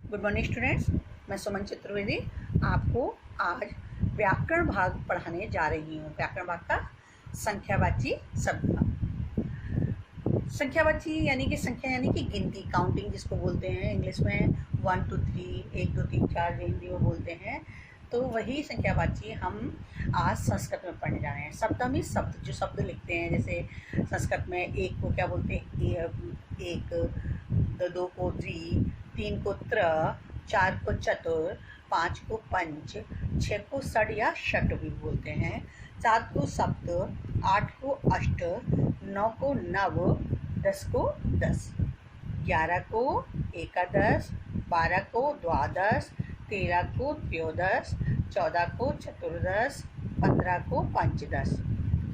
Good morning students, मैं सुमन चतुर्वेदी आपको आज व्याकरण भाग पढ़ाने जा रही हूँ। व्याकरण भाग का संख्यावाची शब्द। संख्यावाची यानी कि संख्या यानी कि गिनती, काउंटिंग जिसको बोलते हैं इंग्लिश में 1 2 3, 1 2 3 4 हिंदी में बोलते हैं। तो वही संख्यावाची हम आज संस्कृत में पढ़ने जा रहे हैं। सप्तमी शब्द जो शब्द लिखते हैं, जैसे संस्कृत में एक को क्या बोलते हैं, एक, दो को द्वि, तीन को त्र, चार को चतुर, पाँच को पंच, छः को षड या षट भी बोलते हैं, सात को सप्त, आठ को अष्ट, नौ को नव, 10 को 10, 11 को एकादश, 12 को द्वादश, 13 को त्रयोदश, 14 को चतुर्दश, 15 को पंचदश,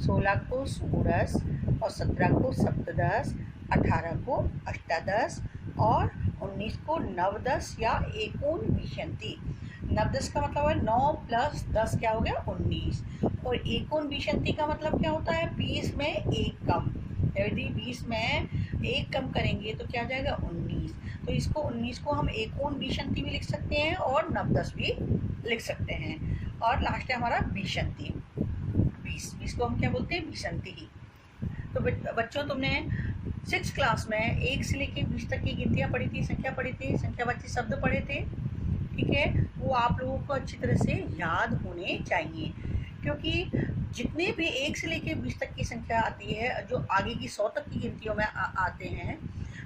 16 को षोडश और 17 को सप्तदश, 18 को अष्टादश और 19 को नवदश या एकोनविंशति। नवदश का मतलब है 9 + 10 क्या हो गया 19, और एकोनविंशति का मतलब क्या होता है 20 में एक कम। यदि 20 में एक कम करेंगे तो क्या आ जाएगा 19। तो इसको 19 को हम एकोनविंशति भी लिख सकते हैं और नवदश भी लिख सकते हैं। और लास्ट है हमारा विंशति, 20 को हम क्या बोलते हैं विंशति ही। तो बच्चों, तुमने 6th क्लास में 1 से लेकर 20 तक की गिनतियाँ पढ़ी थी, संख्या पढ़ी थी, संख्यावाची शब्द पढ़े थे। ठीक है, वो आप लोगों को अच्छी तरह से याद होने चाहिए, क्योंकि जितने भी 1 से लेकर 20 तक की संख्या आती है, जो आगे की 100 तक की गिनतियों में आते हैं,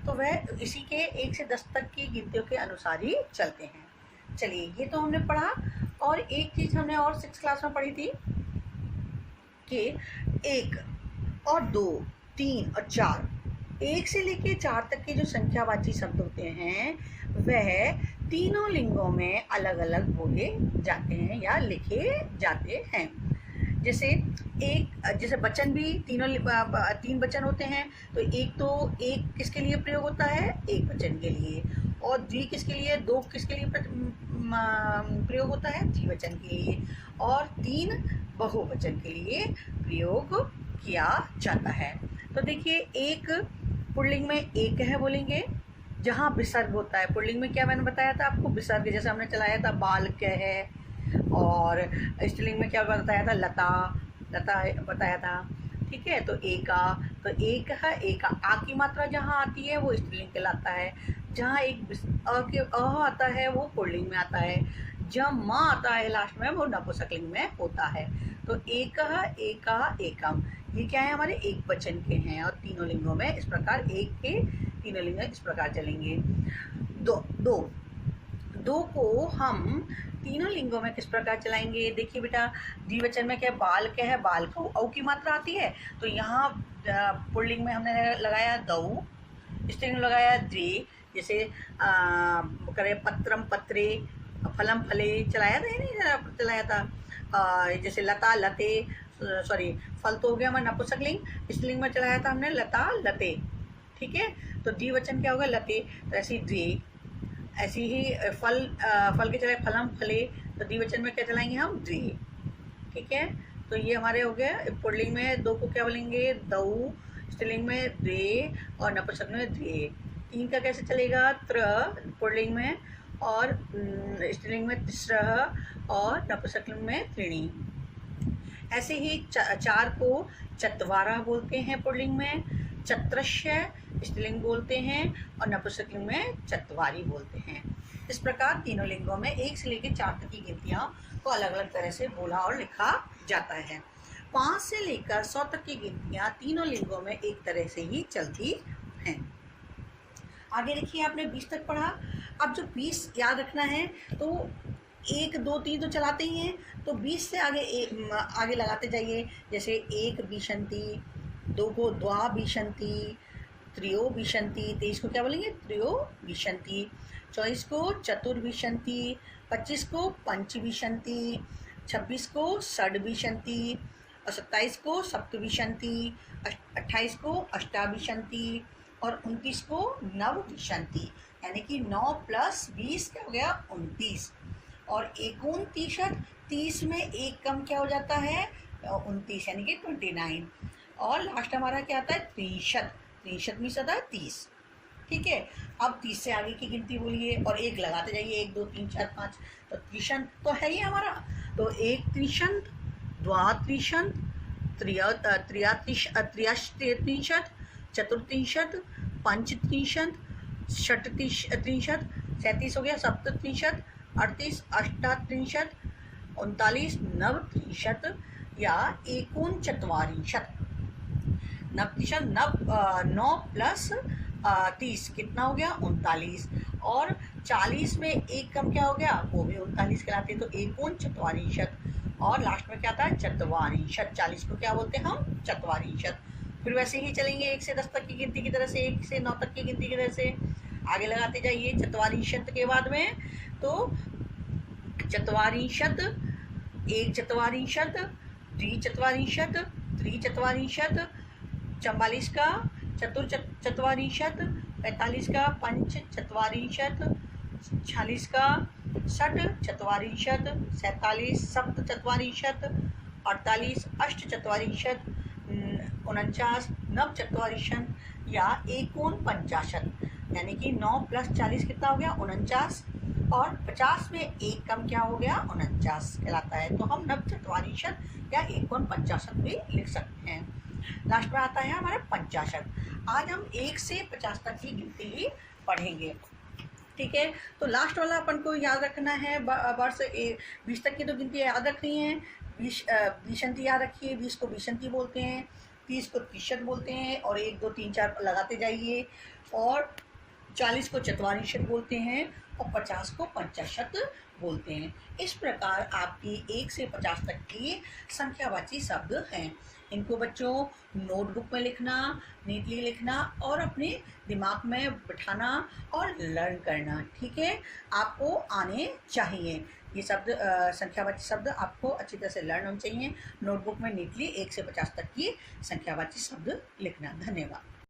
तो वह इसी के 1 से 10 तक की गिनतियों के अनुसार ही चलते हैं। चलिए, ये तो हमने पढ़ा। और एक चीज़ हमने और 6th क्लास में पढ़ी थी कि 1 और 2, 3 और 4, 1 से लेके 4 तक के जो संख्यावाची शब्द होते हैं वह तीनों लिंगों में अलग अलग बोले जाते हैं या लिखे जाते हैं। जैसे वचन भी तीन वचन होते हैं। तो एक किसके लिए प्रयोग होता है, एक वचन के लिए, और द्वि किसके लिए, दो किसके लिए प्रयोग होता है, द्विवचन के लिए, और तीन बहुवचन के लिए प्रयोग किया जाता है। तो देखिए, एक पुल्लिंग में एक है बोलेंगे जहाँ विसर्ग होता है। पुल्लिंग में क्या मैंने बताया था आपको, विसर्ग, जैसे हमने चलाया था बालक है। और स्त्रीलिंग में क्या बताया था, लता बताया था। ठीक है, तो एका, तो एक है, एका, आ की मात्रा जहाँ आती है वो स्त्रीलिंग कहलाता है। जहाँ एक अ आता है वो पुल्लिंग में आता है। जब माँ आता है लास्ट में वो नपुंसकलिंग में होता है। तो एक, एका, एकम, ये क्या है, हमारे एक वचन के हैं। और तीनों लिंगों में इस प्रकार, एक के तीनों लिंग इस प्रकार चलेंगे। दो को हम तीनों लिंगों में किस प्रकार चलाएंगे। देखिए बेटा, द्विवचन में क्या बाल क्या है, बाल को औ की मात्रा आती है। तो यहाँ पुल्लिंग में हमने लगाया दौ, स्त्रीलिंग लगाया द्वि। जैसे करे पत्रम पत्रे, फलम फले, चलाया था या नहीं चलाया था। जैसे लता लते, सॉरी, फल तो हो गया हमारा नपुंसकलिंग, स्त्रीलिंग में चलाया था हमने लता लते। ठीक है, तो द्विवचन क्या होगा लते, तो ऐसी द्वि। ऐसी ही फल के चलाए फलम फले, तो द्विवचन में क्या चलाएंगे हम, द्वि। ठीक है, तो ये हमारे हो गया। पुल्लिंग में दो को क्या बोलेंगे, दौ, स्त्रीलिंग में द्वे, और नपुंसकलिंग में द्वे। तीन का कैसे चलेगा, त्र पुल्लिंग में, और स्त्रीलिंग में तिस्रः, और नपुंसकलिंग में त्रीणि। ऐसे ही चार को चत्वारः बोलते हैं पुल्लिंग में, चत्रस्य स्त्रीलिंग बोलते हैं, और नपुंसकलिंग में चत्वारी बोलते हैं। इस प्रकार तीनों लिंगों में 1 से लेकर 4 तक की गिनतियों को अलग अलग तरह से बोला और लिखा जाता है। 5 से लेकर 100 तक की गिनतियाँ तीनों लिंगों में एक तरह से ही चलती हैं। आगे देखिए, आपने 20 तक पढ़ा। अब जो 20 याद रखना है, तो 1 2 3 तो चलाते ही हैं, तो 20 से आगे लगाते जाइए। जैसे एक विंशति, दो को द्वाविंशति, त्रयोविंशति, 23 को क्या बोलेंगे, त्रयोविंशति, 24 को चतुर्विंशति, 25 को पंचविंशति, 26 को षड्विंशति, और 27 को सप्तविंशति, 28 को अष्टाविंशति, और 29 को नवविंशति। यानी कि 9 + 20 क्या हो गया 29। और 29, 30 में एक कम क्या हो जाता है 29, यानी कि 29। और लास्ट हमारा क्या आता है 63, 63 में सदा 30। ठीक है। अब 30 से आगे की गिनती बोलिए और एक लगाते जाइए, 1 2 3 4 5। तो त्रिशंत तो है ही हमारा, तो एक त्रिशंत, द्वात्रिशंत, त्रियात्रिशत, चतुर्त्रिशत, पंचत्रिशत, षट्त्रिशत, 37 हो गया, सप्तत्रिशत, 38, अष्टात्रिशत, 39, नवत्रिशत या एकोनचत्वारिंशत। नवत्रिशत, 9 प्लस 30 कितना हो गया, 39। और 40 में एक कम क्या हो गया, वो भी 39 कहलाते हैं, तो एकोनचत्वारिंशत। और लास्ट में क्या था, चत्वारिंशत। 40 को क्या बोलते हैं हम, चत्वारिंशत। फिर वैसे ही चलेंगे 1 से 10 तक की गिनती की तरह से, 1 से 9 तक की गिनती की तरह से आगे लगाते जाइए। चत्वारिंशत के बाद में तो चत्वारिंशत, एक चत्वारिंशत, द्विचत्वारिंशत, त्रिचत्वारिंशत, 44 का चतुर्चत्वारिंशत, 45 का पंचचत्वारिंशत, 46 का षट्चत्वारिंशत, 47 सप्तचत्वारिंशत, 48 अष्टचत्वारिंशत, 49 नवचत्वारिंशत या एकोनपंचाशत। यानी कि 9 प्लस 40 कितना हो गया, 49। और 50 में एक कम क्या हो गया, 49 कहलाता है। तो हम नवचत्वारिंशत या एकोनपंचाशत भी लिख सकते हैं। लास्ट में आता है हमारा पंचाशत। आज हम 1 से 50 तक की गिनती ही पढ़ेंगे, ठीक है। तो लास्ट वाला अपन को याद रखना है, वर्ष 20 तक की तो गिनती याद रखनी है। 20 याद रखिए, 20 को बीसंती बोलते हैं, 30 को त्रिशत बोलते हैं, और 1 2 3 4 लगाते जाइए। और 40 को चत्वारिंशत बोलते हैं, और 50 को पंचाशत बोलते हैं। इस प्रकार आपकी 1 से 50 तक की संख्यावाची शब्द हैं। इनको बच्चों नोटबुक में लिखना, नीटली लिखना और अपने दिमाग में बिठाना और लर्न करना, ठीक है। आपको आने चाहिए ये शब्द, संख्यावाची शब्द आपको अच्छी तरह से लर्न होने चाहिए। नोटबुक में नीटली 1 से 50 तक की संख्यावाची शब्द लिखना। धन्यवाद।